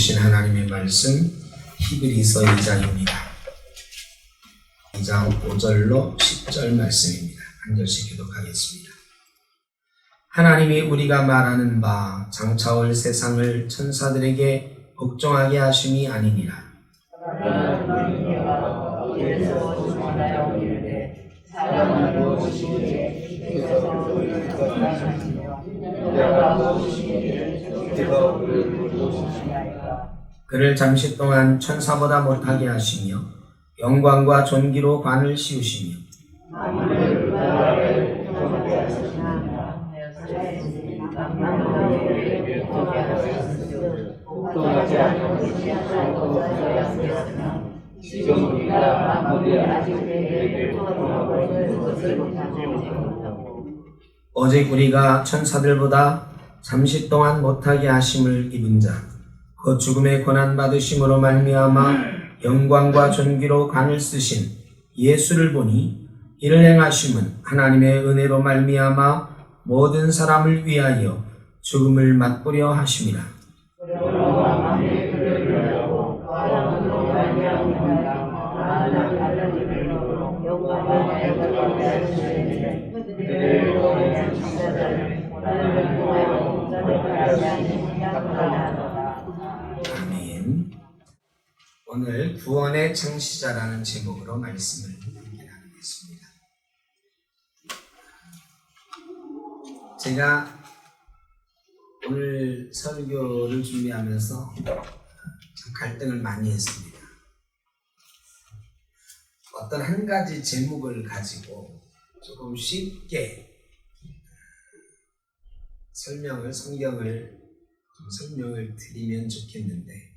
주신 하나님의 말씀 히브리서 2장입니다. 2장 5절로 10절 말씀입니다. 한 절씩 교독하겠습니다. 하나님이 우리가 말하는 바 장차올 세상을 천사들에게 복종하게 하심이 아니니라. 그를 잠시 동안 천사보다 못하게 하시며 영광과 존귀로 관을 씌우시며 오직 우리가 천사들보다 잠시 동안 못하게 하심을 입은 자 그 죽음의 고난 받으심으로 말미암아 영광과 존귀로 관을 쓰신 예수를 보니 이를 행하심은 하나님의 은혜로 말미암아 모든 사람을 위하여 죽음을 맛보려 하심이라. 아멘. 오늘 구원의 창시자라는 제목으로 말씀을 나누겠습니다. 제가 오늘 설교를 준비하면서 참 갈등을 많이 했습니다. 어떤 한 가지 제목을 가지고 조금 쉽게 성경을 설명을 드리면 좋겠는데,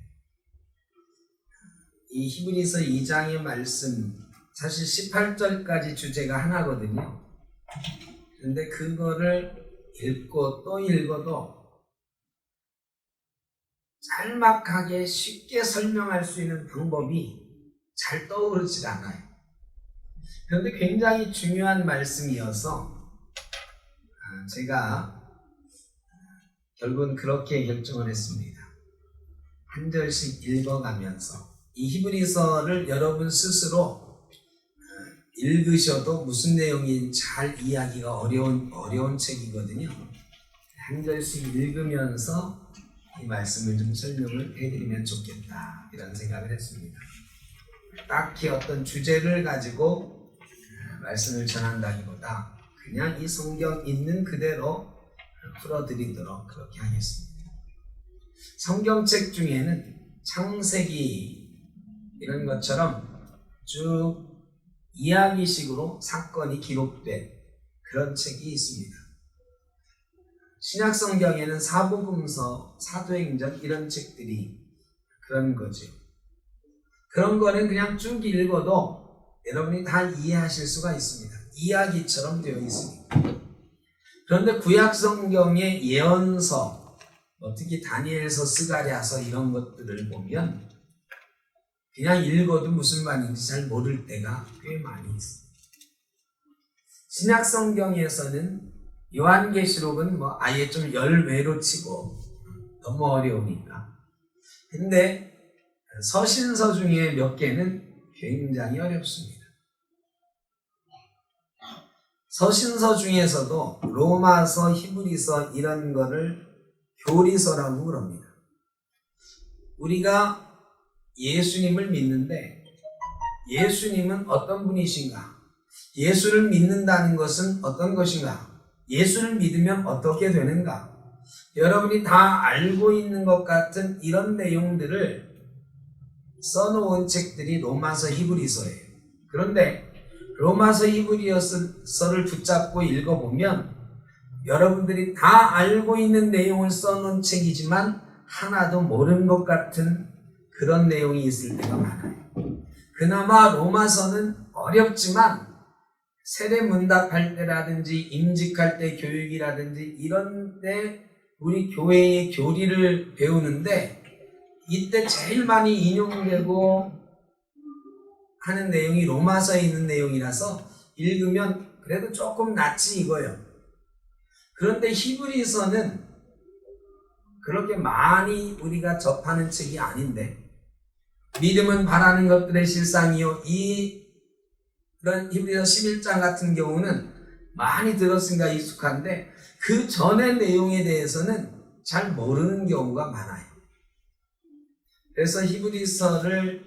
이 히브리서 2장의 말씀 사실 18절까지 주제가 하나거든요. 그런데 그거를 읽고 또 읽어도 짤막하게 쉽게 설명할 수 있는 방법이 잘 떠오르질 않아요. 그런데 굉장히 중요한 말씀이어서 제가 결국은 그렇게 결정을 했습니다. 한 절씩 읽어가면서 이 히브리서를 여러분 스스로 읽으셔도 무슨 내용인지 잘 이해하기가 어려운 책이거든요. 한 절씩 읽으면서 이 말씀을 좀 설명을 해드리면 좋겠다, 이런 생각을 했습니다. 딱히 어떤 주제를 가지고 말씀을 전한다기보다 그냥 이 성경 있는 그대로 풀어드리도록 그렇게 하겠습니다. 성경책 중에는 창세기 이런 것처럼 쭉 이야기식으로 사건이 기록된 그런 책이 있습니다. 신약 성경에는 사복음서, 사도행전 이런 책들이 그런 거죠. 그런 거는 그냥 쭉 읽어도 여러분이 다 이해하실 수가 있습니다. 이야기처럼 되어 있으니까. 그런데 구약 성경의 예언서, 특히 다니엘서, 스가랴서 이런 것들을 보면 그냥 읽어도 무슨 말인지 잘 모를 때가 꽤 많이 있습니다. 신약 성경에서는 요한계시록은 아예 좀 열외로 치고 너무 어려우니까. 근데 서신서 중에 몇 개는 굉장히 어렵습니다. 서신서 중에서도 로마서, 히브리서 이런 거를 교리서라고 그럽니다. 우리가 예수님을 믿는데 예수님은 어떤 분이신가? 예수를 믿는다는 것은 어떤 것인가? 예수를 믿으면 어떻게 되는가? 여러분이 다 알고 있는 것 같은 이런 내용들을 써놓은 책들이 로마서, 히브리서예요. 그런데 로마서, 히브리서를 붙잡고 읽어보면 여러분들이 다 알고 있는 내용을 써놓은 책이지만 하나도 모르는 것 같은 그런 내용이 있을 때가 많아요. 그나마 로마서는 어렵지만 세례문답할 때라든지 임직할 때 교육이라든지 이런 때 우리 교회의 교리를 배우는데 이때 제일 많이 인용되고 하는 내용이 로마서에 있는 내용이라서 읽으면 그래도 조금 낫지 이거예요. 그런데 히브리서는 그렇게 많이 우리가 접하는 책이 아닌데, 믿음은 바라는 것들의 실상이요. 이런 히브리서 11장 같은 경우는 많이 들었으니까 익숙한데 그 전의 내용에 대해서는 잘 모르는 경우가 많아요. 그래서 히브리서를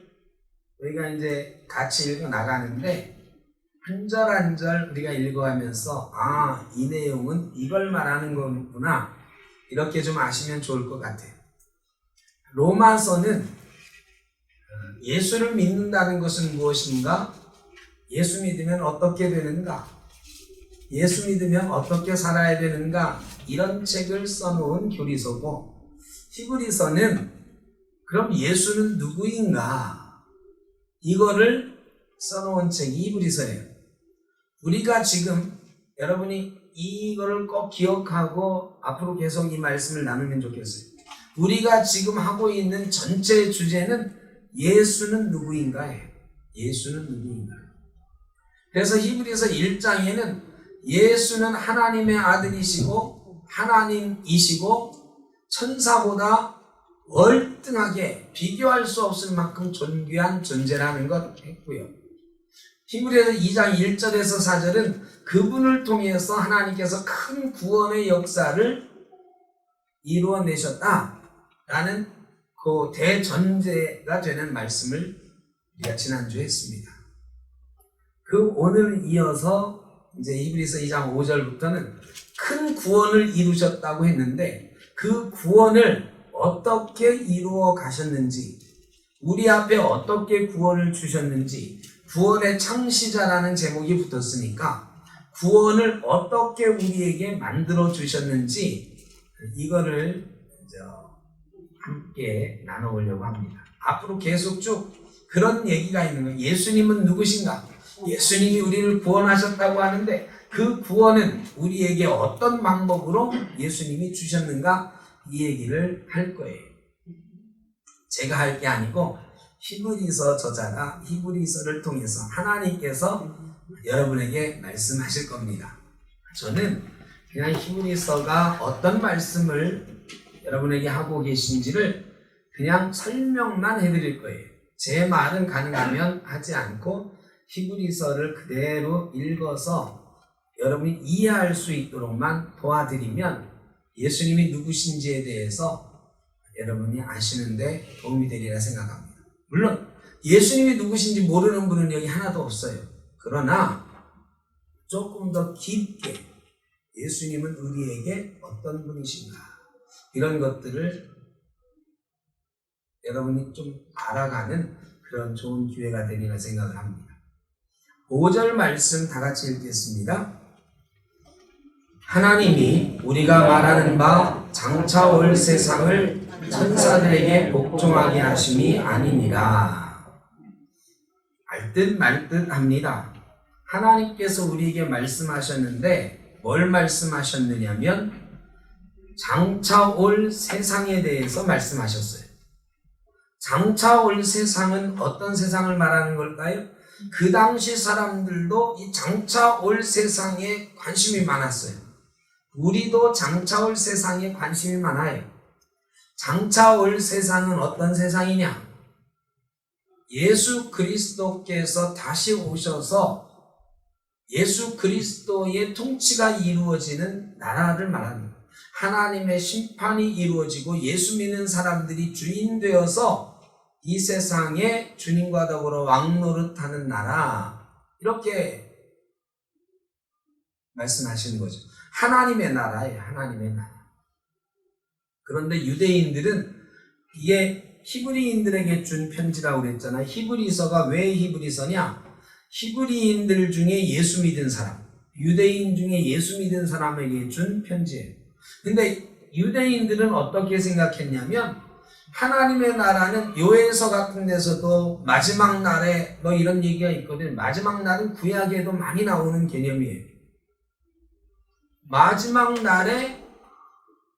우리가 이제 같이 읽어 나가는데 한 절 한 절 우리가 읽어가면서 이 내용은 이걸 말하는 거구나, 이렇게 좀 아시면 좋을 것 같아요. 로마서는 예수를 믿는다는 것은 무엇인가? 예수 믿으면 어떻게 되는가? 예수 믿으면 어떻게 살아야 되는가? 이런 책을 써놓은 교리서고, 히브리서는 그럼 예수는 누구인가? 이거를 써놓은 책이 히브리서예요. 우리가 지금 여러분이 이거를 꼭 기억하고 앞으로 계속 이 말씀을 나누면 좋겠어요. 우리가 지금 하고 있는 전체 주제는 예수는 누구인가예요. 예수는 누구인가. 그래서 히브리서 1장에는 예수는 하나님의 아들이시고 하나님이시고 천사보다 월등하게 비교할 수 없을 만큼 존귀한 존재라는 것 했고요. 히브리서 2장 1절에서 4절은 그분을 통해서 하나님께서 큰 구원의 역사를 이루어내셨다라는 그 대전제가 되는 말씀을 우리가 지난주에 했습니다. 그 오늘 이어서 이제 히브리서 2장 5절부터는 큰 구원을 이루셨다고 했는데 그 구원을 어떻게 이루어 가셨는지, 우리 앞에 어떻게 구원을 주셨는지, 구원의 창시자라는 제목이 붙었으니까 구원을 어떻게 우리에게 만들어 주셨는지 이거를 함께 나눠보려고 합니다. 앞으로 계속 쭉 그런 얘기가 있는 거예요. 예수님은 누구신가? 예수님이 우리를 구원하셨다고 하는데 그 구원은 우리에게 어떤 방법으로 예수님이 주셨는가? 이 얘기를 할 거예요. 제가 할 게 아니고 히브리서 저자가 히브리서를 통해서 하나님께서 여러분에게 말씀하실 겁니다. 저는 그냥 히브리서가 어떤 말씀을 여러분에게 하고 계신지를 그냥 설명만 해드릴 거예요. 제 말은 가능하면 하지 않고 히브리서를 그대로 읽어서 여러분이 이해할 수 있도록만 도와드리면 예수님이 누구신지에 대해서 여러분이 아시는데 도움이 되리라 생각합니다. 물론 예수님이 누구신지 모르는 분은 여기 하나도 없어요. 그러나 조금 더 깊게 예수님은 우리에게 어떤 분이신가, 이런 것들을 여러분이 좀 알아가는 그런 좋은 기회가 되리라 생각을 합니다. 5절 말씀 다 같이 읽겠습니다. 하나님이 우리가 말하는 바 장차 올 세상을 천사들에게 복종하게 하심이 아니니라. 알듯 말듯 합니다. 하나님께서 우리에게 말씀하셨는데 뭘 말씀하셨느냐면 장차 올 세상에 대해서 말씀하셨어요. 장차 올 세상은 어떤 세상을 말하는 걸까요? 그 당시 사람들도 이 장차 올 세상에 관심이 많았어요. 우리도 장차 올 세상에 관심이 많아요. 장차 올 세상은 어떤 세상이냐? 예수 그리스도께서 다시 오셔서 예수 그리스도의 통치가 이루어지는 나라를 말합니다. 하나님의 심판이 이루어지고 예수 믿는 사람들이 주인 되어서 이 세상에 주님과 더불어 왕노릇하는 나라, 이렇게 말씀하시는 거죠. 하나님의 나라예요. 하나님의 나라. 그런데 유대인들은 이게 히브리인들에게 준 편지라고 그랬잖아요. 히브리서가 왜 히브리서냐? 히브리인들 중에 예수 믿은 사람, 유대인 중에 예수 믿은 사람에게 준 편지예요. 근데 유대인들은 어떻게 생각했냐면 하나님의 나라는 요엘서 같은 데서도 마지막 날에 뭐 이런 얘기가 있거든. 마지막 날은 구약에도 많이 나오는 개념이에요. 마지막 날에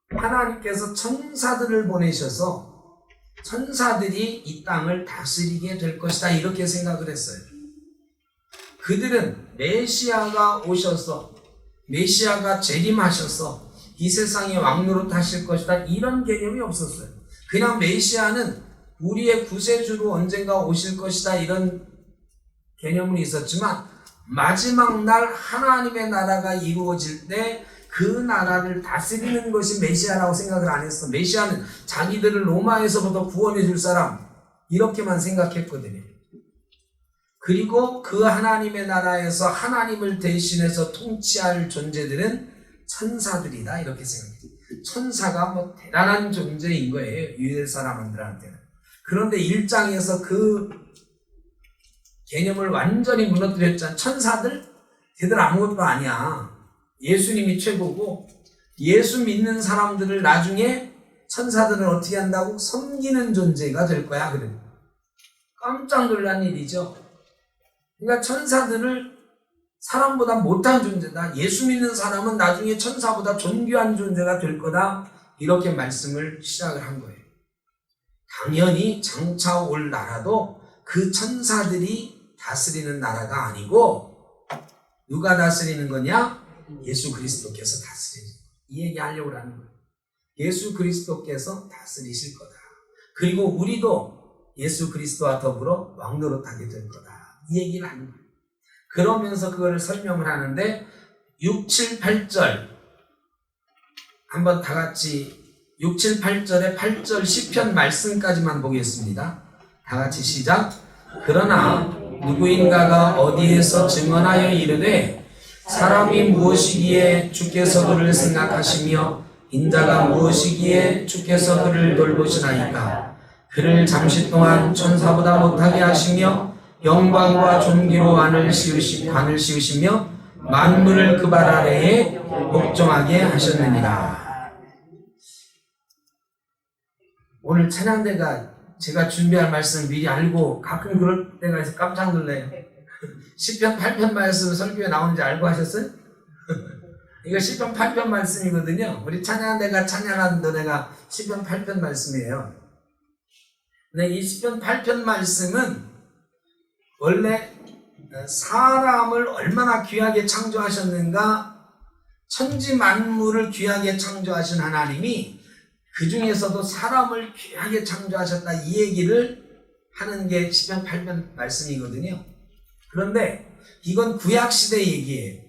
하나님께서 천사들을 보내셔서 천사들이 이 땅을 다스리게 될 것이다, 이렇게 생각을 했어요. 그들은 메시아가 오셔서 메시아가 재림하셔서 이 세상에 왕노릇 하실 것이다, 이런 개념이 없었어요. 그냥 메시아는 우리의 구세주로 언젠가 오실 것이다, 이런 개념은 있었지만 마지막 날 하나님의 나라가 이루어질 때 그 나라를 다스리는 것이 메시아라고 생각을 안 했어. 메시아는 자기들을 로마에서부터 구원해 줄 사람, 이렇게만 생각했거든요. 그리고 그 하나님의 나라에서 하나님을 대신해서 통치할 존재들은 천사들이다, 이렇게 생각해요. 천사가 뭐 대단한 존재인 거예요, 유대 사람들한테는. 그런데 1장에서 그 개념을 완전히 무너뜨렸잖아. 천사들? 걔들 아무것도 아니야. 예수님이 최고고, 예수 믿는 사람들을 나중에 천사들은 어떻게 한다고? 섬기는 존재가 될 거야. 그래. 깜짝 놀란 일이죠. 그러니까 천사들을 사람보다 못한 존재다. 예수 믿는 사람은 나중에 천사보다 존귀한 존재가 될 거다. 이렇게 말씀을 시작을 한 거예요. 당연히 장차 올 나라도 그 천사들이 다스리는 나라가 아니고 누가 다스리는 거냐? 예수 그리스도께서 다스리는 거예요. 이 얘기 하려고 하는 거예요. 예수 그리스도께서 다스리실 거다. 그리고 우리도 예수 그리스도와 더불어 왕노릇하게 될 거다. 이 얘기를 하는 거예요. 그러면서 그거를 설명을 하는데 6, 7, 8절 한번 다 같이 6, 7, 8절에 8절 시편 말씀까지만 보겠습니다. 다 같이 시작. 그러나 누구인가가 어디에서 증언하여 이르되 사람이 무엇이기에 주께서 그를 생각하시며 인자가 무엇이기에 주께서 그를 돌보시나이까. 그를 잠시 동안 천사보다 못하게 하시며 영광과 존귀로 관을 씌우시며 만물을 그 발 아래에 복종하게 하셨느니라. 오늘 찬양대가 제가 준비할 말씀 미리 알고 가끔 그럴 때가 있어서 깜짝 놀래요. 시편 8편 말씀 설교에 나오는지 알고 하셨어요? 이거 시편 8편 말씀이거든요. 우리 찬양대가 찬양한 노래가 시편 8편 말씀이에요. 근데 이 시편 8편 말씀은 원래 사람을 얼마나 귀하게 창조하셨는가, 천지 만물을 귀하게 창조하신 하나님이 그 중에서도 사람을 귀하게 창조하셨다, 이 얘기를 하는 게 시편 8편 말씀이거든요. 그런데 이건 구약시대 얘기예요.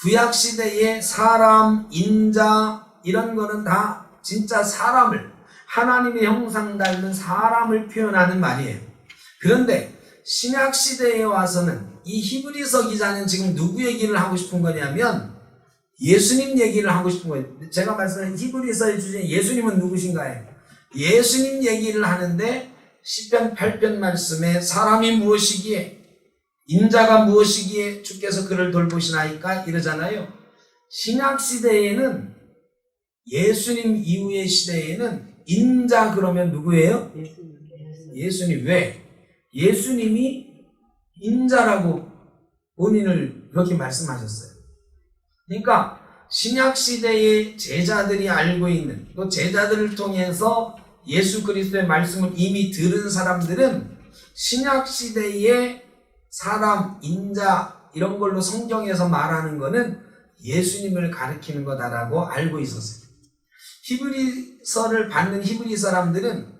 구약시대의 사람, 인자 이런 거는 다 진짜 사람을, 하나님의 형상 닮은 사람을 표현하는 말이에요. 그런데 신약시대에 와서는 이 히브리서 기자는 지금 누구 얘기를 하고 싶은 거냐면 예수님 얘기를 하고 싶은 거예요. 제가 말씀한 히브리서의 주제 예수님은 누구신가요? 예수님 얘기를 하는데 시편 8편 말씀에 사람이 무엇이기에 인자가 무엇이기에 주께서 그를 돌보시나이까 이러잖아요. 신약시대에는 예수님 이후의 시대에는 인자 그러면 누구예요? 예수님. 왜? 예수님이 인자라고 본인을 그렇게 말씀하셨어요. 그러니까 신약시대의 제자들이 알고 있는, 또 제자들을 통해서 예수 그리스도의 말씀을 이미 들은 사람들은 신약시대의 사람, 인자 이런 걸로 성경에서 말하는 거는 예수님을 가리키는 거다라고 알고 있었어요. 히브리서를 받는 히브리 사람들은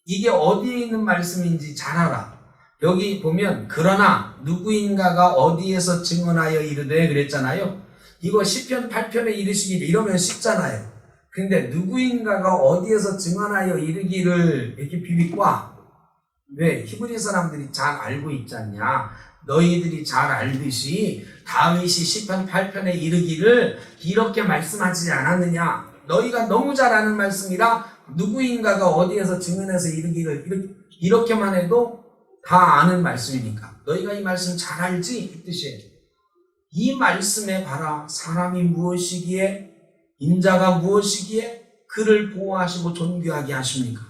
이게 어디에 있는 말씀인지 잘 알아. 여기 보면 그러나 누구인가가 어디에서 증언하여 이르되 그랬잖아요. 이거 시편 8편에 이르시기를 이러면 쉽잖아요. 근데 누구인가가 어디에서 증언하여 이르기를 이렇게 비비꼬아. 왜? 히브리 사람들이 잘 알고 있지 않냐. 너희들이 잘 알듯이 다윗이 시편 8편에 이르기를 이렇게 말씀하지 않았느냐. 너희가 너무 잘 아는 말씀이라 누구인가가 어디에서 증언해서 이르기를 이렇게만 해도 다 아는 말씀이니까 너희가 이 말씀 잘 알지? 이 뜻이에요. 이 말씀에 봐라. 사람이 무엇이기에 인자가 무엇이기에 그를 보호하시고 존귀하게 하십니까?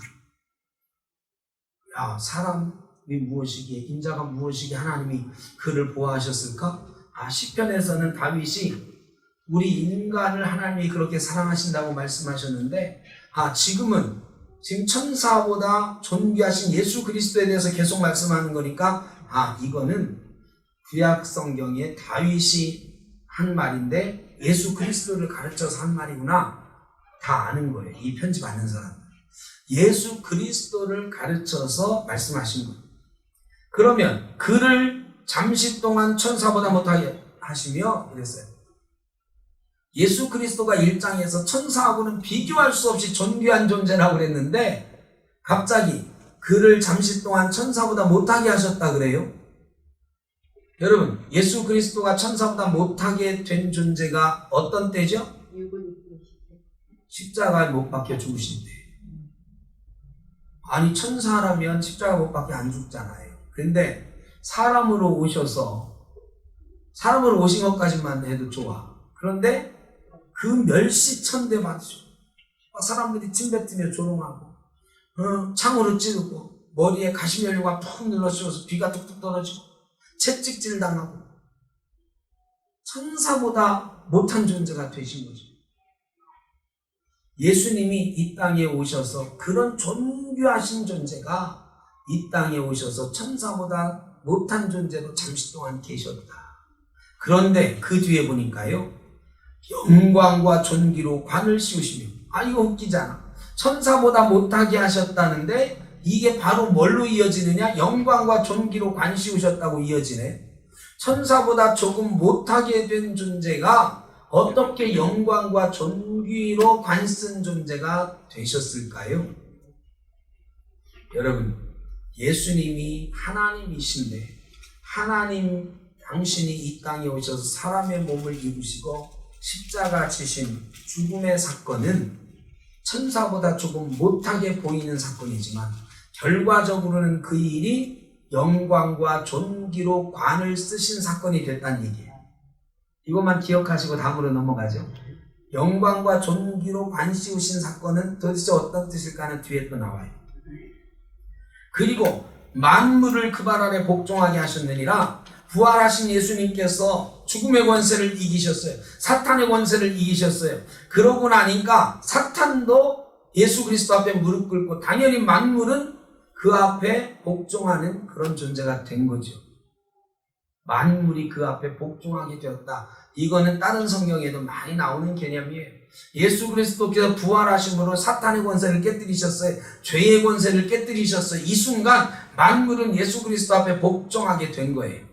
야, 사람이 무엇이기에 인자가 무엇이기에 하나님이 그를 보호하셨을까? 시편에서는 다윗이 우리 인간을 하나님이 그렇게 사랑하신다고 말씀하셨는데 지금 천사보다 존귀하신 예수 그리스도에 대해서 계속 말씀하는 거니까 이거는 구약 성경에 다윗이 한 말인데 예수 그리스도를 가르쳐서 한 말이구나 다 아는 거예요. 이 편지 받는 사람. 예수 그리스도를 가르쳐서 말씀하신 거예요. 그러면 그를 잠시 동안 천사보다 못하게 하시며 이랬어요. 예수 그리스도가 1장에서 천사하고는 비교할 수 없이 존귀한 존재라고 그랬는데 갑자기 그를 잠시 동안 천사보다 못하게 하셨다 그래요. 여러분, 예수 그리스도가 천사보다 못하게 된 존재가 어떤 때죠? 십자가에 못 박혀 죽으신 때. 아니, 천사라면 십자가 못 박혀 안 죽잖아요. 근데 사람으로 오셔서 사람으로 오신 것까지만 해도 좋아. 그런데 그 멸시천대 받으시고 사람들이 침뱉으며 조롱하고 창으로 찌르고 머리에 가시면류가 푹 눌러씌워서 비가 뚝뚝 떨어지고 채찍질 당하고 천사보다 못한 존재가 되신 거죠. 예수님이 이 땅에 오셔서 그런 존귀하신 존재가 이 땅에 오셔서 천사보다 못한 존재로 잠시 동안 계셨다. 그런데 그 뒤에 보니까요, 영광과 존귀로 관을 씌우시며, 이거 웃기잖아. 천사보다 못하게 하셨다는데 이게 바로 뭘로 이어지느냐? 영광과 존귀로 관 씌우셨다고 이어지네. 천사보다 조금 못하게 된 존재가 어떻게 영광과 존귀로 관 쓴 존재가 되셨을까요? 여러분, 예수님이 하나님이신데 하나님 당신이 이 땅에 오셔서 사람의 몸을 입으시고 십자가 지신 죽음의 사건은 천사보다 조금 못하게 보이는 사건이지만 결과적으로는 그 일이 영광과 존귀로 관을 쓰신 사건이 됐다는 얘기예요. 이것만 기억하시고 다음으로 넘어가죠. 영광과 존귀로 관 씌우신 사건은 도대체 어떤 뜻일까 하는 뒤에 또 나와요. 그리고 만물을 그 발 아래 복종하게 하셨느니라. 부활하신 예수님께서 죽음의 권세를 이기셨어요. 사탄의 권세를 이기셨어요. 그러고 나니까 사탄도 예수 그리스도 앞에 무릎 꿇고 당연히 만물은 그 앞에 복종하는 그런 존재가 된 거죠. 만물이 그 앞에 복종하게 되었다. 이거는 다른 성경에도 많이 나오는 개념이에요. 예수 그리스도께서 부활하심으로 사탄의 권세를 깨뜨리셨어요. 죄의 권세를 깨뜨리셨어요. 이 순간 만물은 예수 그리스도 앞에 복종하게 된 거예요.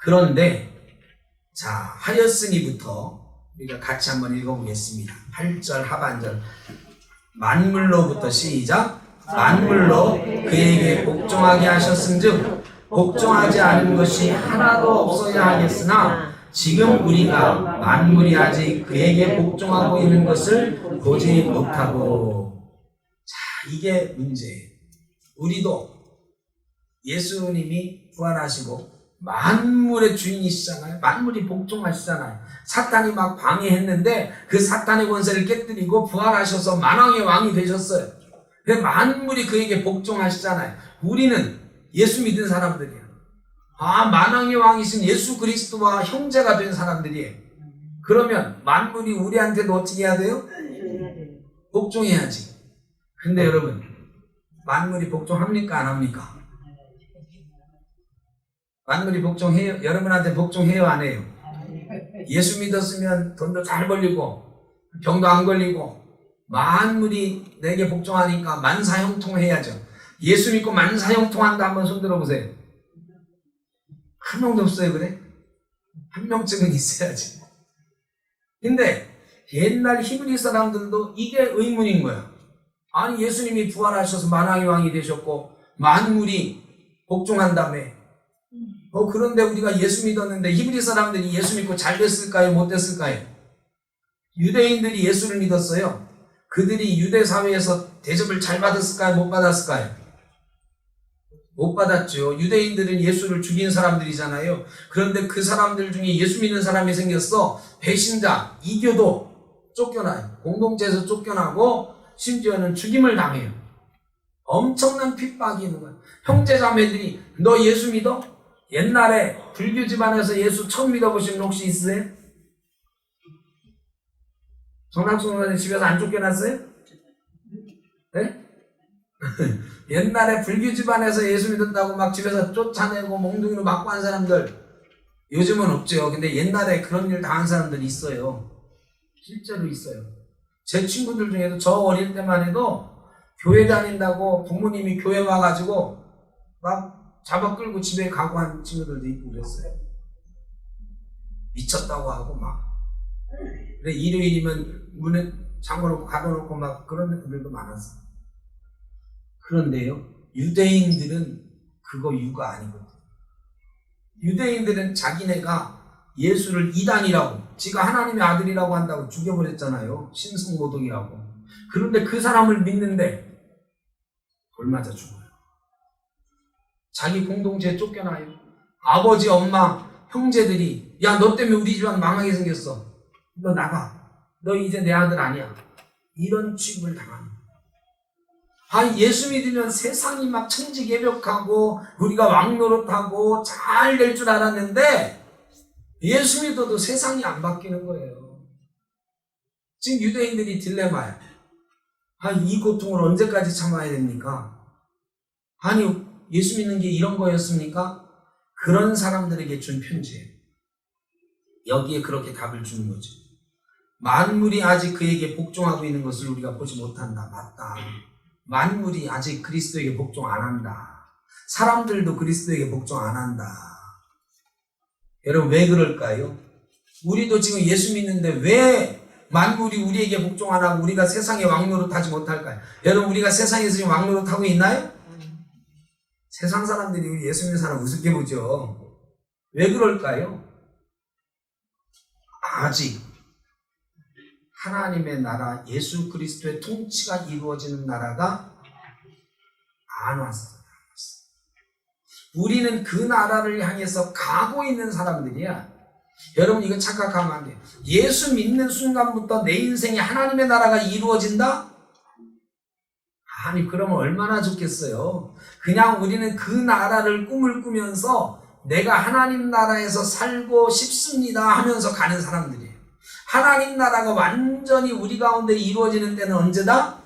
그런데 자, 하였으니부터 우리가 같이 한번 읽어보겠습니다. 8절 하반절. 만물로부터 시작. 만물로 그에게 복종하게 하셨은즉 복종하지 않은 것이 하나도 없어야 하겠으나 지금 우리가 만물이 아직 그에게 복종하고 있는 것을 보지 못하고. 자, 이게 문제예요. 우리도 예수님이 부활하시고 만물의 주인이시잖아요. 만물이 복종하시잖아요. 사탄이 막 방해했는데 그 사탄의 권세를 깨뜨리고 부활하셔서 만왕의 왕이 되셨어요. 근데 만물이 그에게 복종하시잖아요. 우리는 예수 믿은 사람들이에요. 만왕의 왕이신 예수 그리스도와 형제가 된 사람들이에요. 그러면 만물이 우리한테도 어떻게 해야 돼요? 복종해야지. 근데 여러분, 만물이 복종합니까? 안 합니까? 만물이 복종해요? 여러분한테 복종해요? 안 해요? 예수 믿었으면 돈도 잘 벌리고 병도 안 걸리고 만물이 내게 복종하니까 만사형통해야죠. 예수 믿고 만사형통한다 한번 손 들어보세요. 한 명도 없어요. 그래? 한 명쯤은 있어야지. 근데 옛날 히브리 사람들도 이게 의문인 거야. 아니, 예수님이 부활하셔서 만왕의 왕이 되셨고 만물이 복종한다며. 그런데 우리가 예수 믿었는데 히브리 사람들이 예수 믿고 잘 됐을까요? 못 됐을까요? 유대인들이 예수를 믿었어요. 그들이 유대 사회에서 대접을 잘 받았을까요? 못 받았을까요? 못 받았죠. 유대인들은 예수를 죽인 사람들이잖아요. 그런데 그 사람들 중에 예수 믿는 사람이 생겼어. 배신자, 이교도 쫓겨나요. 공동체에서 쫓겨나고 심지어는 죽임을 당해요. 엄청난 핍박이 있는 거예요. 형제자매들이 너 예수 믿어? 옛날에 불교 집안에서 예수 처음 믿어보신 분 혹시 있으세요? 정남순 집에서 안 쫓겨났어요? 네? 옛날에 불교 집안에서 예수 믿었다고 막 집에서 쫓아내고 몽둥이로 맞고 한 사람들 요즘은 없죠. 근데 옛날에 그런 일 당한 사람들이 있어요. 실제로 있어요. 제 친구들 중에도 저 어릴 때만 해도 교회 다닌다고 부모님이 교회 와가지고 막 잡아 끌고 집에 가고 한 친구들도 있고 그랬어요. 미쳤다고 하고 막. 근데 일요일이면 문에 잠궈놓고 가둬놓고 막 그런 애들도 많았어요. 그런데요, 유대인들은 그거 유가 아니거든. 유대인들은 자기네가 예수를 이단이라고, 지가 하나님의 아들이라고 한다고 죽여버렸잖아요. 신승모독이라고. 그런데 그 사람을 믿는데 돌 맞아 죽어요. 자기 공동체에 쫓겨나요. 아버지, 엄마, 형제들이 야, 너 때문에 우리 집안 망하게 생겼어. 너 나가. 너 이제 내 아들 아니야. 이런 취급을 당합니다. 아니, 예수 믿으면 세상이 막 천지개벽하고 우리가 왕노릇하고 잘 될 줄 알았는데 예수 믿어도 세상이 안 바뀌는 거예요. 지금 유대인들이 딜레마야. 아니, 이 고통을 언제까지 참아야 됩니까? 아니, 예수 믿는 게 이런 거였습니까? 그런 사람들에게 준 편지예요. 여기에 그렇게 답을 주는 거죠. 만물이 아직 그에게 복종하고 있는 것을 우리가 보지 못한다. 맞다. 만물이 아직 그리스도에게 복종 안 한다. 사람들도 그리스도에게 복종 안 한다. 여러분, 왜 그럴까요? 우리도 지금 예수 믿는데 왜 만물이 우리에게 복종 안 하고 우리가 세상에 왕노릇하지 못할까요? 여러분, 우리가 세상에서 지금 왕노릇하고 있나요? 세상 사람들이 우리 예수 믿는 사람 우습게 보죠. 왜 그럴까요? 아직 하나님의 나라, 예수 그리스도의 통치가 이루어지는 나라가 안 왔어요. 우리는 그 나라를 향해서 가고 있는 사람들이야. 여러분, 이거 착각하면 안 돼요. 예수 믿는 순간부터 내 인생에 하나님의 나라가 이루어진다? 아니, 그러면 얼마나 좋겠어요. 그냥 우리는 그 나라를 꿈을 꾸면서 내가 하나님 나라에서 살고 싶습니다 하면서 가는 사람들이에요. 하나님 나라가 완전히 우리 가운데 이루어지는 때는 언제다?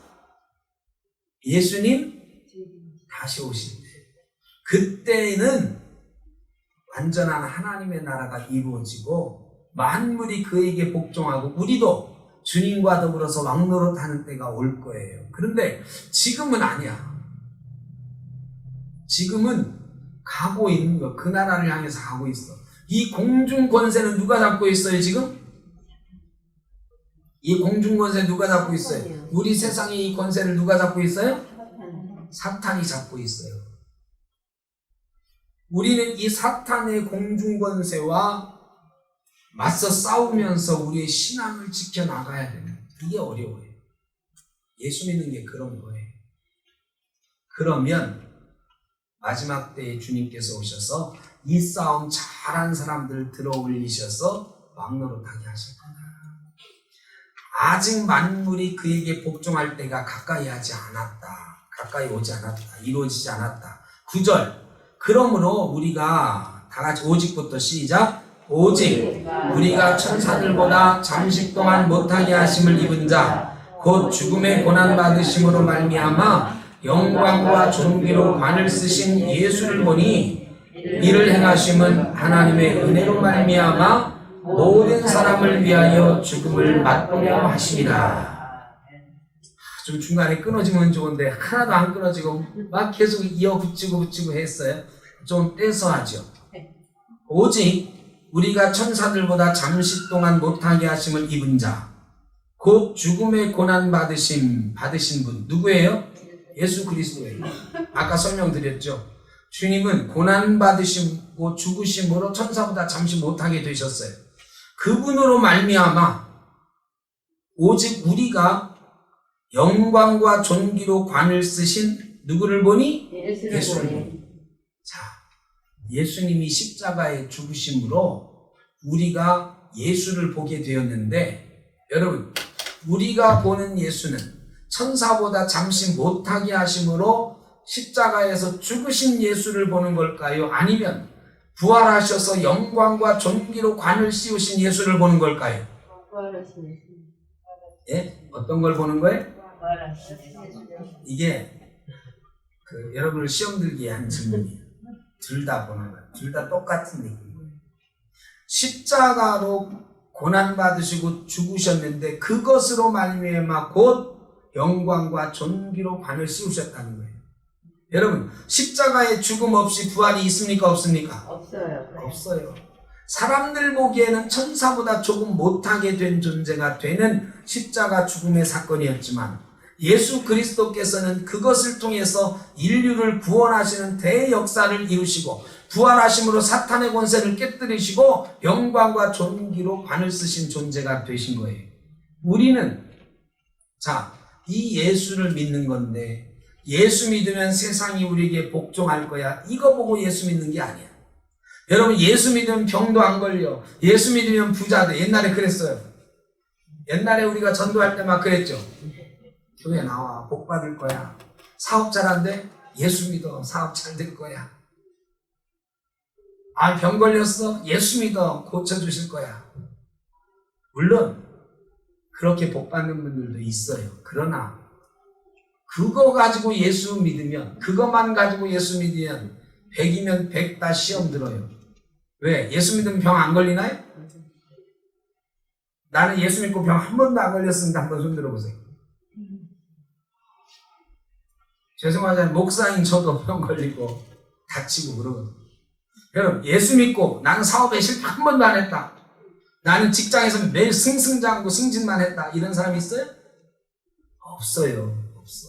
예수님 다시 오실 때. 그때는 완전한 하나님의 나라가 이루어지고 만물이 그에게 복종하고 우리도 주님과 더불어서 왕노릇하는 때가 올 거예요. 그런데 지금은 아니야. 지금은 가고 있는 거, 그 나라를 향해서 가고 있어. 이 공중 권세는 누가 잡고 있어요, 지금? 이 공중 권세 누가 잡고 있어요? 우리 세상의 이 권세를 누가 잡고 있어요? 사탄이 잡고 있어요. 우리는 이 사탄의 공중 권세와 맞서 싸우면서 우리의 신앙을 지켜나가야 됩니다. 이게 어려워요. 예수 믿는 게 그런 거예요. 그러면 마지막 때에 주님께서 오셔서 이 싸움 잘한 사람들 들어올리셔서 왕노릇하게 하실 거다. 아직 만물이 그에게 복종할 때가 가까이 하지 않았다. 가까이 오지 않았다. 이루어지지 않았다. 9절. 그러므로 우리가 다 같이 오직부터 시작. 오직 우리가 천사들보다 잠시 동안 못하게 하심을 입은 자 곧 죽음의 고난받으심으로 말미암아 영광과 존귀로 관을 쓰신 예수를 보니 이를 행하심은 하나님의 은혜로 말미암아 모든 사람을 위하여 죽음을 맛보려 하심이라. 좀 중간에 끊어지면 좋은데 하나도 안 끊어지고 막 계속 이어 붙이고 했어요. 좀 떼서 하죠. 오직 우리가 천사들보다 잠시 동안 못하게 하심을 입은 자 곧 죽음의 고난 받으신 분 누구예요? 예수 그리스도예요. 아까 설명드렸죠. 주님은 고난 받으시고 죽으심으로 천사보다 잠시 못하게 되셨어요. 그분으로 말미암아 오직 우리가 영광과 존귀로 관을 쓰신 누구를 보니? 예수를 보니. 자, 예수님이 십자가에 죽으심으로 우리가 예수를 보게 되었는데 여러분, 우리가 보는 예수는 천사보다 잠시 못하게 하심으로 십자가에서 죽으신 예수를 보는 걸까요? 아니면 부활하셔서 영광과 존귀로 관을 씌우신 예수를 보는 걸까요? 부활하신 예수. 예? 어떤 걸 보는 거예요? 이게 여러분을 시험 들기에 한 질문이에요. 둘 다 보는 거예요. 둘 다 똑같은 얘기예요. 십자가로 고난받으시고 죽으셨는데 그것으로 말미암아 곧 영광과 존귀로 관을 씌우셨다는 거예요. 여러분, 십자가의 죽음 없이 부활이 있습니까? 없습니까? 없어요. 없어요. 사람들 보기에는 천사보다 조금 못하게 된 존재가 되는 십자가 죽음의 사건이었지만 예수 그리스도께서는 그것을 통해서 인류를 구원하시는 대역사를 이루시고 부활하심으로 사탄의 권세를 깨뜨리시고 영광과 존귀로 관을 쓰신 존재가 되신 거예요. 우리는 이 예수를 믿는 건데 예수 믿으면 세상이 우리에게 복종할 거야. 이거 보고 예수 믿는 게 아니야. 여러분, 예수 믿으면 병도 안 걸려. 예수 믿으면 부자 돼. 옛날에 그랬어요. 옛날에 우리가 전도할 때 막 그랬죠. 교회 나와. 복 받을 거야. 사업 잘한대? 예수 믿어. 사업 잘 될 거야. 병 걸렸어? 예수 믿어. 고쳐주실 거야. 물론 그렇게 복 받는 분들도 있어요. 그러나 그거 가지고 예수 믿으면, 그것만 가지고 예수 믿으면 100이면 100 다 시험 들어요. 왜? 예수 믿으면 병 안 걸리나요? 나는 예수 믿고 병 한 번도 안 걸렸습니다. 한번 손 들어보세요. 죄송하지만 목사인 저도 병 걸리고 다치고 그러거든요. 여러분, 예수 믿고 나는 사업에 실패 한 번도 안 했다. 나는 직장에서 매일 승승장구 승진만 했다. 이런 사람이 있어요? 없어요. 없어.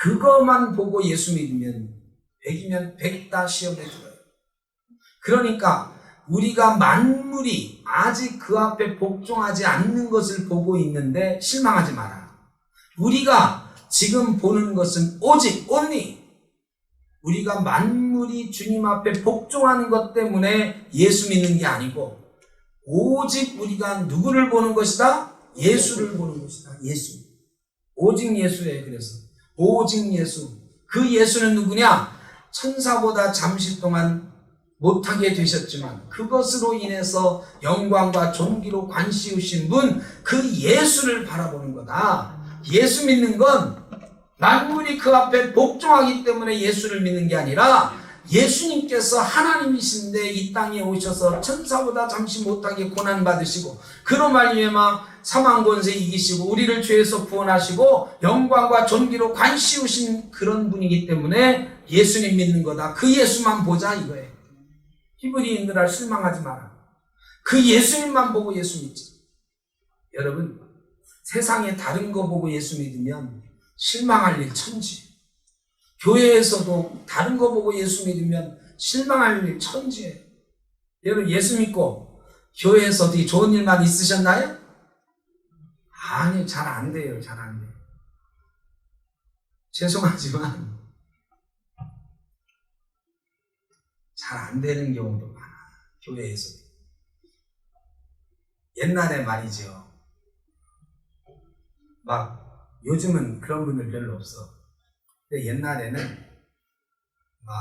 그것만 보고 예수 믿으면 100이면 100 다 시험에 들어요. 그러니까 우리가 만물이 아직 그 앞에 복종하지 않는 것을 보고 있는데 실망하지 마라. 우리가 지금 보는 것은 오직 only 우리가 만물이 주님 앞에 복종하는 것 때문에 예수 믿는 게 아니고 오직 우리가 누구를 보는 것이다? 예수를 보는 것이다. 예수. 오직 예수예요. 그래서 오직 예수. 그 예수는 누구냐? 천사보다 잠시 동안 못하게 되셨지만 그것으로 인해서 영광과 존귀로 관씌우신 분, 그 예수를 바라보는 거다. 예수 믿는 건 만물이 그 앞에 복종하기 때문에 예수를 믿는 게 아니라 예수님께서 하나님이신데 이 땅에 오셔서 천사보다 잠시 못하게 고난받으시고 그로 말미암아 사망 권세 이기시고 우리를 죄에서 구원하시고 영광과 존귀로 관씌우신 그런 분이기 때문에 예수님 믿는 거다. 그 예수만 보자 이거예요. 히브리인들아 실망하지 마라. 그 예수님만 보고 예수 믿지. 여러분, 세상에 다른 거 보고 예수 믿으면 실망할 일 천지. 교회에서도 다른 거 보고 예수 믿으면 실망할 일 천지예요. 여러분, 예수 믿고 교회에서 어디 좋은 일만 있으셨나요? 아니, 잘 안 돼요. 잘 안 돼요. 죄송하지만 잘 안 되는 경우도 많아. 교회에서. 옛날에 말이죠. 막 요즘은 그런 분들 별로 없어. 근데 옛날에는 막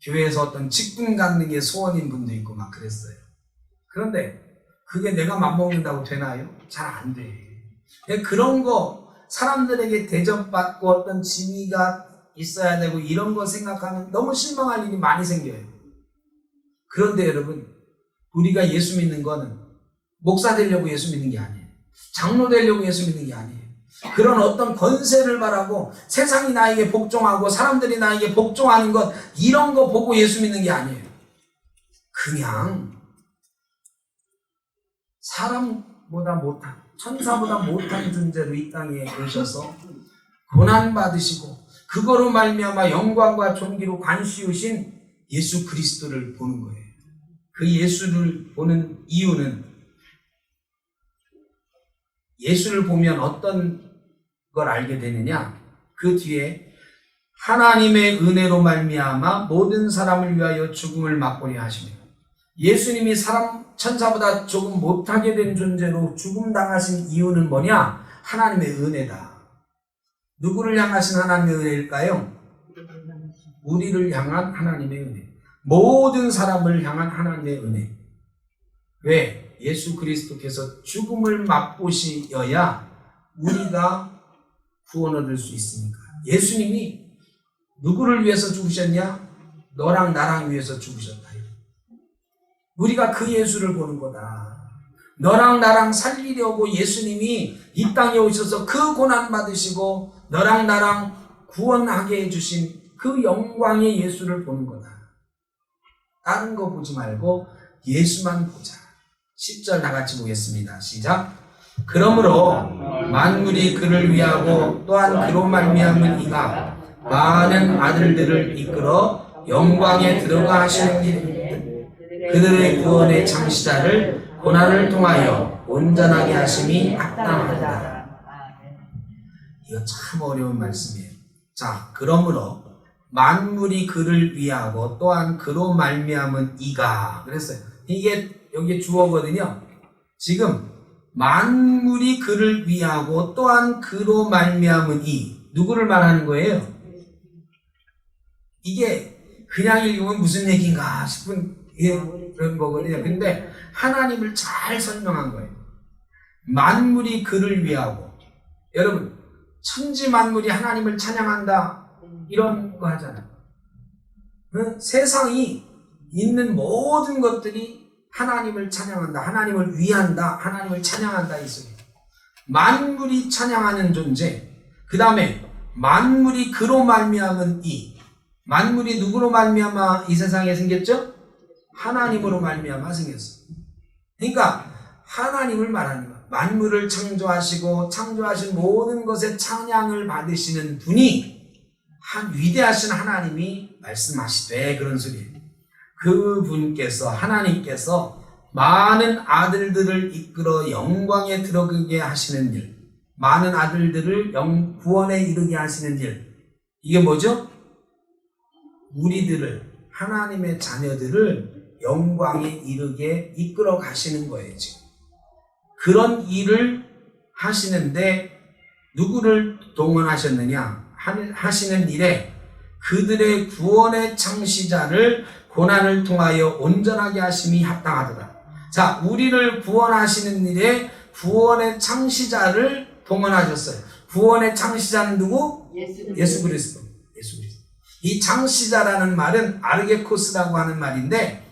교회에서 어떤 직분 갖는 게 소원인 분도 있고 막 그랬어요. 그런데 그게 내가 맘먹는다고 되나요? 잘 안 돼. 그런 거 사람들에게 대접받고 어떤 지위가 있어야 되고 이런 거 생각하면 너무 실망할 일이 많이 생겨요. 그런데 여러분, 우리가 예수 믿는 거는 목사 되려고 예수 믿는 게 아니에요. 장로 되려고 예수 믿는 게 아니에요. 그런 어떤 권세를 바라고 세상이 나에게 복종하고 사람들이 나에게 복종하는 것 이런 거 보고 예수 믿는 게 아니에요. 그냥 사람보다 못한, 천사보다 못한 존재로 이 땅에 오셔서 고난받으시고 그거로 말미암아 영광과 존귀로 관씌우신 예수 그리스도를 보는 거예요. 그 예수를 보는 이유는 예수를 보면 어떤 걸 알게 되느냐? 그 뒤에 하나님의 은혜로 말미암아 모든 사람을 위하여 죽음을 맛보려 하시며 예수님이 천사보다 조금 못하게 된 존재로 죽음 당하신 이유는 뭐냐? 하나님의 은혜다. 누구를 향하신 하나님의 은혜일까요? 우리를 향한 하나님의 은혜. 모든 사람을 향한 하나님의 은혜. 왜? 예수 그리스도께서 죽음을 맛보시어야 우리가 구원 얻을 수 있으니까. 예수님이 누구를 위해서 죽으셨냐? 너랑 나랑 위해서 죽으셨다. 우리가 그 예수를 보는 거다. 너랑 나랑 살리려고 예수님이 이 땅에 오셔서 그 고난 받으시고 너랑 나랑 구원하게 해주신 그 영광의 예수를 보는 거다. 다른 거 보지 말고 예수만 보자. 10절 다 같이 보겠습니다. 시작. 그러므로 만물이 그를 위하고 또한 그로 말미암은 이가 많은 아들들을 이끌어 영광에 들어가 하시는 일, 그들의 구원의 창시자를 고난을 통하여 온전하게 하심이 합당하다. 이거 참 어려운 말씀이에요. 자, 그러므로 만물이 그를 위하고 또한 그로 말미암은 이가, 그랬어요. 이게 여기 주어거든요. 지금 만물이 그를 위하고 또한 그로 말미암은 이, 누구를 말하는 거예요? 이게 그냥 읽으면 무슨 얘기인가 싶은 그런 거거든요. 근데 하나님을 잘 설명한 거예요. 만물이 그를 위하고, 여러분 천지 만물이 하나님을 찬양한다 이런 거 하잖아요. 세상이 있는 모든 것들이 하나님을 찬양한다, 하나님을 위한다, 하나님을 찬양한다 이 소리. 만물이 찬양하는 존재. 그 다음에 만물이 그로 말미암은 이. 만물이 누구로 말미암아 이 세상에 생겼죠? 하나님으로 말미암아 생겼어. 그러니까 하나님을 말하는 거야. 만물을 창조하시고 창조하신 모든 것에 찬양을 받으시는 분이 한 위대하신 하나님이 말씀하시되, 그런 소리예요. 그 분께서, 하나님께서 많은 아들들을 이끌어 영광에 들어가게 하시는 일, 많은 아들들을 구원에 이르게 하시는 일, 이게 뭐죠? 우리들을, 하나님의 자녀들을 영광에 이르게 이끌어 가시는 거예요. 지금 그런 일을 하시는데 누구를 동원하셨느냐? 하시는 일에 그들의 구원의 창시자를 고난을 통하여 온전하게 하심이 합당하더라. 자, 우리를 구원하시는 일에 구원의 창시자를 동원하셨어요. 구원의 창시자는 누구? 예수 그리스도. 예수 그리스도. 이 창시자라는 말은 아르게코스라고 하는 말인데,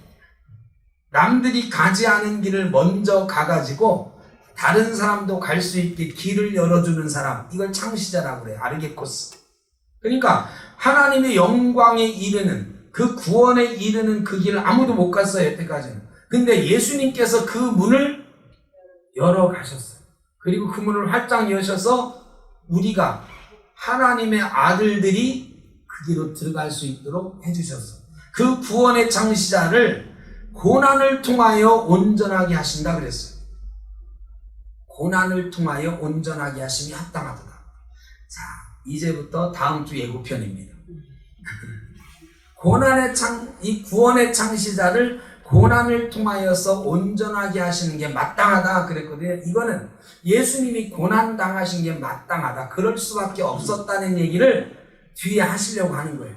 남들이 가지 않은 길을 먼저 가가지고 다른 사람도 갈 수 있게 길을 열어주는 사람, 이걸 창시자라고 그래요. 아르게코스. 그러니까 하나님의 영광에 이르는, 그 구원에 이르는 그 길을 아무도 못 갔어요, 여태까지는. 근데 예수님께서 그 문을 열어 가셨어요. 그리고 그 문을 활짝 여셔서 우리가 하나님의 아들들이 그 길로 들어갈 수 있도록 해주셨어요. 그 구원의 창시자를 고난을 통하여 온전하게 하신다 그랬어요. 고난을 통하여 온전하게 하심이 합당하더라. 자, 이제부터 다음 주 예고편입니다. 이 구원의 창시자를 고난을 통하여서 온전하게 하시는 게 마땅하다 그랬거든요. 이거는 예수님이 고난 당하신 게 마땅하다, 그럴 수밖에 없었다는 얘기를 뒤에 하시려고 하는 거예요.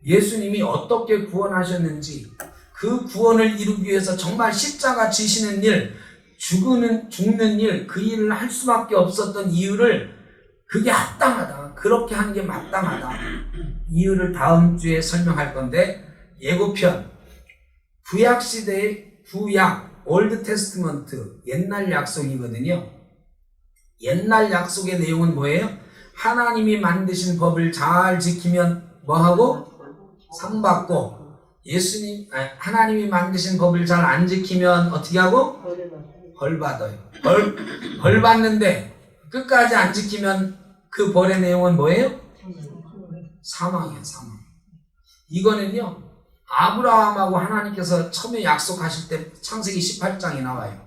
예수님이 어떻게 구원하셨는지, 그 구원을 이루기 위해서 정말 십자가 지시는 일, 죽는 일, 그 일을 할 수밖에 없었던 이유를, 그게 합당하다, 그렇게 하는 게 마땅하다, 이유를 다음 주에 설명할 건데, 예고편, 구약시대의 구약, 올드 테스트먼트, 옛날 약속이거든요. 옛날 약속의 내용은 뭐예요? 하나님이 만드신 법을 잘 지키면 뭐하고? 상 받고, 하나님이 만드신 법을 잘 안 지키면 어떻게 하고? 벌 받아요. 벌 받는데 끝까지 안 지키면 그 벌의 내용은 뭐예요? 사망이에요, 사망. 이거는요, 아브라함하고 하나님께서 처음에 약속하실 때 창세기 18장에 나와요.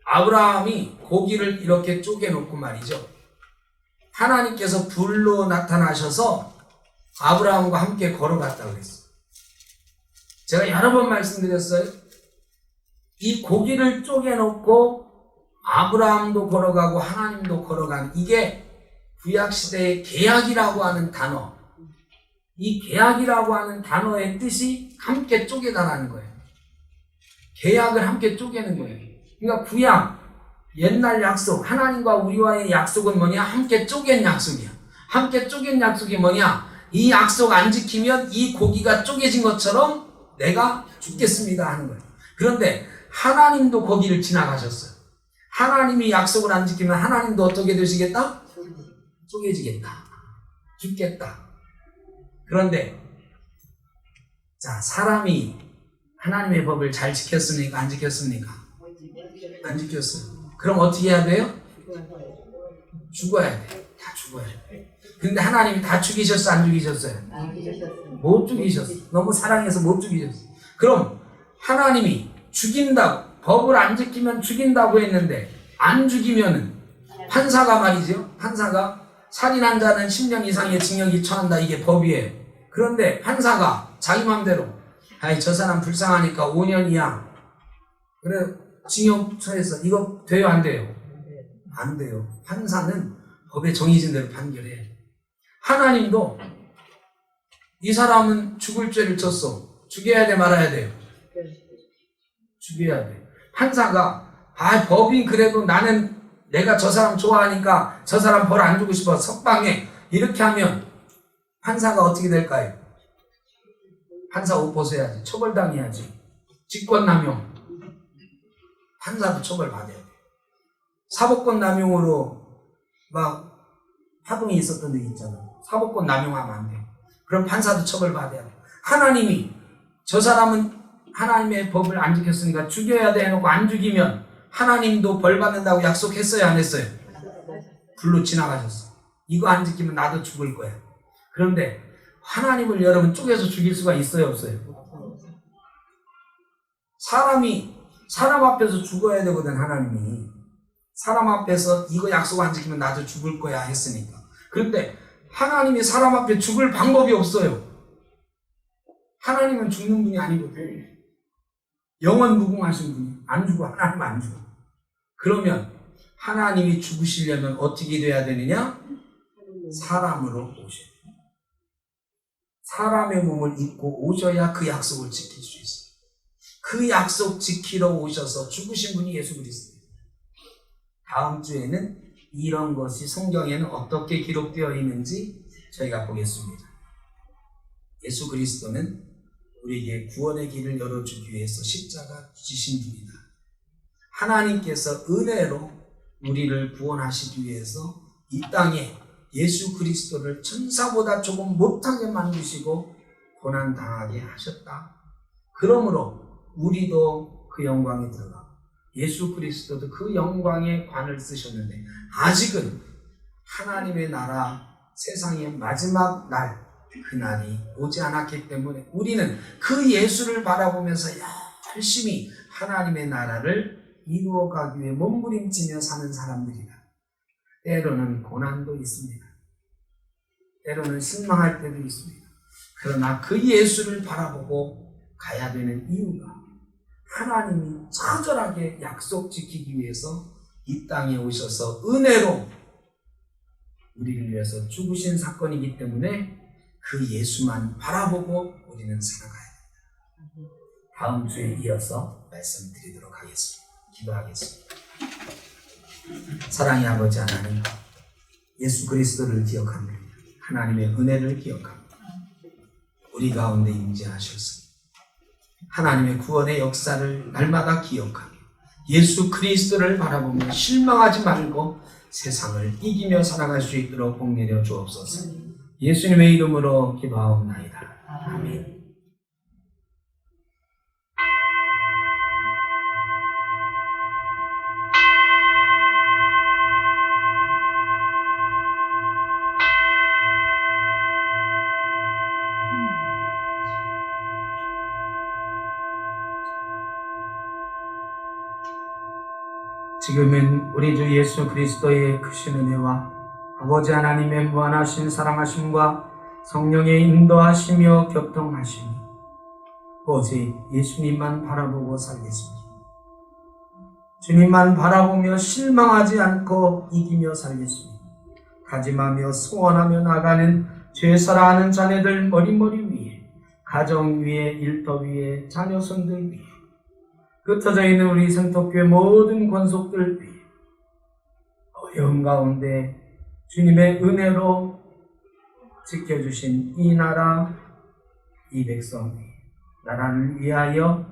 아브라함이 고기를 이렇게 쪼개놓고 말이죠. 하나님께서 불로 나타나셔서 아브라함과 함께 걸어갔다고 그랬어요. 제가 여러 번 말씀드렸어요. 이 고기를 쪼개놓고 아브라함도 걸어가고 하나님도 걸어가는, 이게 구약시대의 계약이라고 하는 단어, 이 계약이라고 하는 단어의 뜻이 함께 쪼개다라는 거예요. 계약을 함께 쪼개는 거예요. 그러니까 구약, 옛날 약속, 하나님과 우리와의 약속은 뭐냐? 함께 쪼갠 약속이야. 함께 쪼갠 약속이 뭐냐? 이 약속 안 지키면 이 고기가 쪼개진 것처럼 내가 죽겠습니다 하는 거예요. 그런데 하나님도 거기를 지나가셨어요. 하나님이 약속을 안 지키면 하나님도 어떻게 되시겠다? 쪼개지겠다. 죽겠다. 그런데 자, 사람이 하나님의 법을 잘 지켰습니까? 안 지켰습니까? 안 지켰어요. 그럼 어떻게 해야 돼요? 죽어야 돼. 다 죽어야 돼. 근데 하나님이 다 죽이셨어? 안 죽이셨어요? 못 죽이셨어. 너무 사랑해서 못 죽이셨어. 그럼 하나님이 죽인다고, 법을 안 지키면 죽인다고 했는데 안 죽이면은 판사가 말이죠. 판사가 살인한 자는 10년 이상의 징역이 처한다. 이게 법이에요. 그런데 판사가 자기 맘대로 아이 저 사람 불쌍하니까 5년 이하 그래 징역 처해서 이거 돼요? 안 돼요? 안 돼요. 판사는 법에 정해진 대로 판결해요. 하나님도 이 사람은 죽을 죄를 졌어. 죽여야 돼 말아야 돼요? 죽여야 돼. 판사가 법이 그래도 나는 내가 저 사람 좋아하니까 저 사람 벌 안 주고 싶어 석방해 이렇게 하면 판사가 어떻게 될까요? 판사 옷 벗어야지. 처벌당해야지. 직권남용. 판사도 처벌받아야 돼. 사법권 남용으로 막 파동이 있었던 적 있잖아. 사법권 남용하면 안 돼. 그럼 판사도 처벌받아야 돼. 하나님이 저 사람은 하나님의 법을 안 지켰으니까 죽여야 돼 해놓고 안 죽이면 하나님도 벌 받는다고 약속했어요? 안 했어요? 불로 지나가셨어. 이거 안 지키면 나도 죽을 거야. 그런데 하나님을 여러분 쪼개서 죽일 수가 있어요? 없어요? 사람이 사람 앞에서 죽어야 되거든. 하나님이 사람 앞에서 이거 약속 안 지키면 나도 죽을 거야 했으니까. 그런데 하나님이 사람 앞에 죽을 방법이 없어요. 하나님은 죽는 분이 아니거든. 영원 무궁하신 분이 안 죽어. 하나님 안 죽어. 그러면 하나님이 죽으시려면 어떻게 돼야 되느냐? 사람으로 오셔요. 사람의 몸을 입고 오셔야 그 약속을 지킬 수 있어요. 그 약속 지키러 오셔서 죽으신 분이 예수 그리스도예요. 다음 주에는 이런 것이 성경에는 어떻게 기록되어 있는지 저희가 보겠습니다. 예수 그리스도는 우리에게 구원의 길을 열어주기 위해서 십자가 지신 분이다. 하나님께서 은혜로 우리를 구원하시기 위해서 이 땅에 예수 그리스도를 천사보다 조금 못하게 만드시고 고난당하게 하셨다. 그러므로 우리도 그 영광에 들어가 예수 그리스도도 그 영광의 관을 쓰셨는데 아직은 하나님의 나라 세상의 마지막 날 그날이 오지 않았기 때문에 우리는 그 예수를 바라보면서 열심히 하나님의 나라를 이루어가기 위해 몸부림치며 사는 사람들이다. 때로는 고난도 있습니다. 때로는 실망할 때도 있습니다. 그러나 그 예수를 바라보고 가야 되는 이유가 하나님이 처절하게 약속 지키기 위해서 이 땅에 오셔서 은혜로 우리를 위해서 죽으신 사건이기 때문에 그 예수만 바라보고 우리는 살아가야 됩니다. 다음 주에 이어서 말씀드리도록 하겠습니다. 기도하겠습니다. 사랑의 아버지 하나님, 예수 그리스도를 기억합니다. 하나님의 은혜를 기억합니다. 우리 가운데 임재하셔서 하나님의 구원의 역사를 날마다 기억하며 예수 그리스도를 바라보며 실망하지 말고 세상을 이기며 살아갈 수 있도록 복 내려 주옵소서. 예수님의 이름으로 기도하옵나이다. 아멘. 지금은 우리 주 예수 그리스도의 크신 은혜와 아버지 하나님의 무한하신 사랑하심과 성령의 인도하시며 교통하심이 오직 예수님만 바라보고 살겠습니다. 주님만 바라보며 실망하지 않고 이기며 살겠습니다. 다짐하며 소원하며 나가는 죄사라하는 자녀들 머리머리 위에, 가정 위에, 일터 위에, 자녀손들 위에, 흩어져 있는 우리 성덕교회 모든 권속들 위해 어려움 가운데 주님의 은혜로 지켜주신 이 나라, 이 백성 위에 나라를 위하여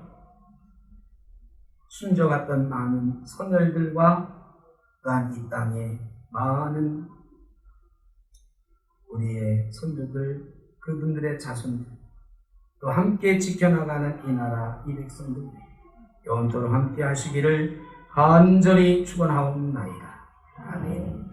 숨져갔던 많은 선열들과 또한 이 땅에 많은 우리의 선조들, 그분들의 자손들, 또 함께 지켜나가는 이 나라, 이 백성들 영원토록 함께 하시기를 간절히 축원하옵나이다. 아멘.